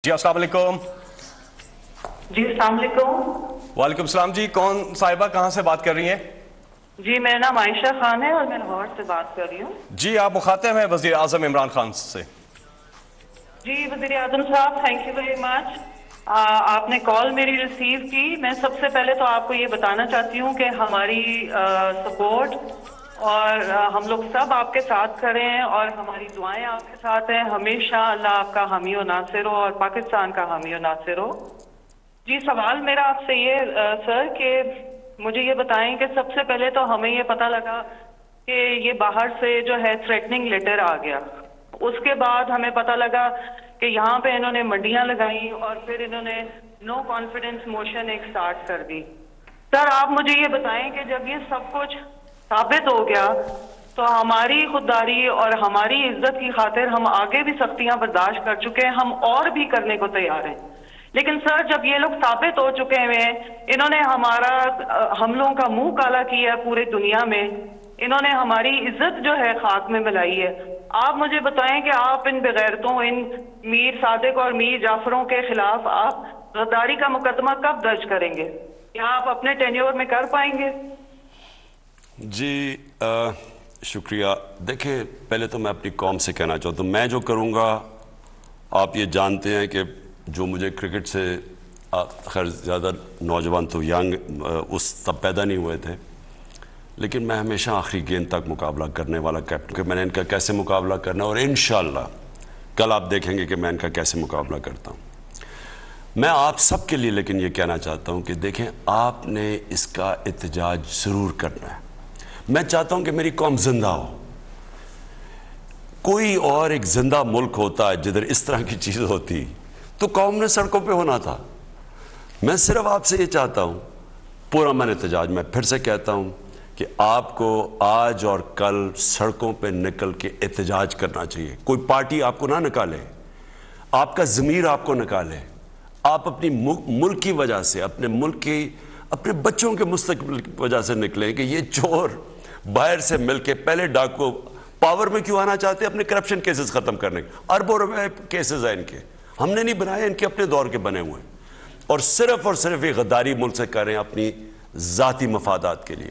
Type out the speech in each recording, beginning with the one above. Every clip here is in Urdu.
جی السلام علیکم۔ جی السلام علیکم۔ وعلیکم السلام جی، کون صاحبہ کہاں سے بات کر رہی ہیں؟ جی میرا نام عائشہ خان ہے اور میں لاہور سے بات کر رہی ہوں۔ جی آپ مخاطب ہیں وزیر اعظم عمران خان سے۔ جی وزیر اعظم صاحب تھینک یو ویری مچ، آپ نے کال میری ریسیو کی۔ میں سب سے پہلے تو آپ کو یہ بتانا چاہتی ہوں کہ ہماری سپورٹ اور ہم لوگ سب آپ کے ساتھ کھڑے ہیں اور ہماری دعائیں آپ کے ساتھ ہیں۔ ہمیشہ اللہ آپ کا حامی و ناصر ہو اور پاکستان کا حامی و ناصر ہو۔ جی سوال میرا آپ سے یہ سر کہ مجھے یہ بتائیں کہ سب سے پہلے تو ہمیں یہ پتہ لگا کہ یہ باہر سے جو ہے تھریٹننگ لیٹر آ گیا، اس کے بعد ہمیں پتہ لگا کہ یہاں پہ انہوں نے منڈیاں لگائیں اور پھر انہوں نے نو کانفیڈنس موشن ایک سٹارٹ کر دی۔ سر آپ مجھے یہ بتائیں کہ جب یہ سب کچھ ثابت ہو گیا تو ہماری خودداری اور ہماری عزت کی خاطر ہم آگے بھی سختیاں برداشت کر چکے ہیں، ہم اور بھی کرنے کو تیار ہیں، لیکن سر جب یہ لوگ ثابت ہو چکے ہیں، انہوں نے ہمارا حملوں کا منہ کالا کیا ہے پورے دنیا میں، انہوں نے ہماری عزت جو ہے خاک میں ملائی ہے۔ آپ مجھے بتائیں کہ آپ ان بغیرتوں، ان میر صادق اور میر جعفروں کے خلاف آپ غداری کا مقدمہ کب درج کریں گے؟ کیا آپ اپنے ٹینیور میں کر پائیں گے؟ جی شکریہ۔ دیکھیں پہلے تو میں اپنی قوم سے کہنا چاہتا ہوں، میں جو کروں گا آپ یہ جانتے ہیں کہ جو مجھے کرکٹ سے خیر زیادہ نوجوان تو ینگ اس تب پیدا نہیں ہوئے تھے، لیکن میں ہمیشہ آخری گیند تک مقابلہ کرنے والا کیپٹن کہ میں نے ان کا کیسے مقابلہ کرنا اور انشاءاللہ کل آپ دیکھیں گے کہ میں ان کا کیسے مقابلہ کرتا ہوں۔ میں آپ سب کے لیے لیکن یہ کہنا چاہتا ہوں کہ دیکھیں آپ نے اس کا احتجاج ضرور کرنا ہے۔ میں چاہتا ہوں کہ میری قوم زندہ ہو۔ کوئی اور ایک زندہ ملک ہوتا ہے جدھر اس طرح کی چیز ہوتی تو قوم نے سڑکوں پہ ہونا تھا۔ میں صرف آپ سے یہ چاہتا ہوں پورا من احتجاج، میں پھر سے کہتا ہوں کہ آپ کو آج اور کل سڑکوں پہ نکل کے احتجاج کرنا چاہیے۔ کوئی پارٹی آپ کو نہ نکالے، آپ کا ضمیر آپ کو نکالے۔ آپ اپنی ملک کی وجہ سے، اپنے ملک کی، اپنے بچوں کے مستقبل کی وجہ سے نکلیں کہ یہ چور باہر سے مل کے پہلے ڈاکو پاور میں کیوں آنا چاہتے ہیں؟ اپنے کرپشن کیسز ختم کرنے کے، اربوں روپے کیسز ہیں ان کے، ہم نے نہیں بنائے، ان کے اپنے دور کے بنے ہوئے ہیں، اور صرف یہ غداری ملک سے کر رہے ہیں اپنی ذاتی مفادات کے لیے۔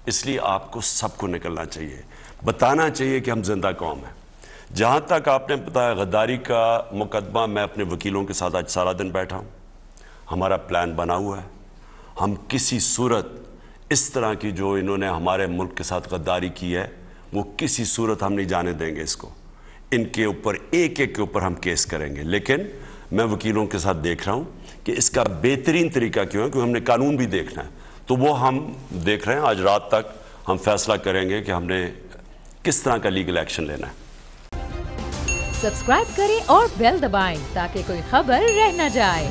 اس لیے آپ کو سب کو نکلنا چاہیے، بتانا چاہیے کہ ہم زندہ قوم ہیں۔ جہاں تک آپ نے بتایا غداری کا مقدمہ، میں اپنے وکیلوں کے ساتھ آج سارا دن بیٹھا ہوں، ہمارا پلان بنا ہوا ہے۔ ہم کسی صورت اس طرح کی جو انہوں نے ہمارے ملک کے ساتھ غداری کی ہے وہ کسی صورت ہم نہیں جانے دیں گے۔ اس کو ان کے اوپر ایک ایک کے اوپر ہم کیس کریں گے، لیکن میں وکیلوں کے ساتھ دیکھ رہا ہوں کہ اس کا بہترین طریقہ کیوں ہے، کیونکہ ہم نے قانون بھی دیکھنا ہے، تو وہ ہم دیکھ رہے ہیں۔ آج رات تک ہم فیصلہ کریں گے کہ ہم نے کس طرح کا لیگل ایکشن لینا ہے۔ سبسکرائب کریں اور بیل دبائیں تاکہ کوئی خبر رہ نہ جائے۔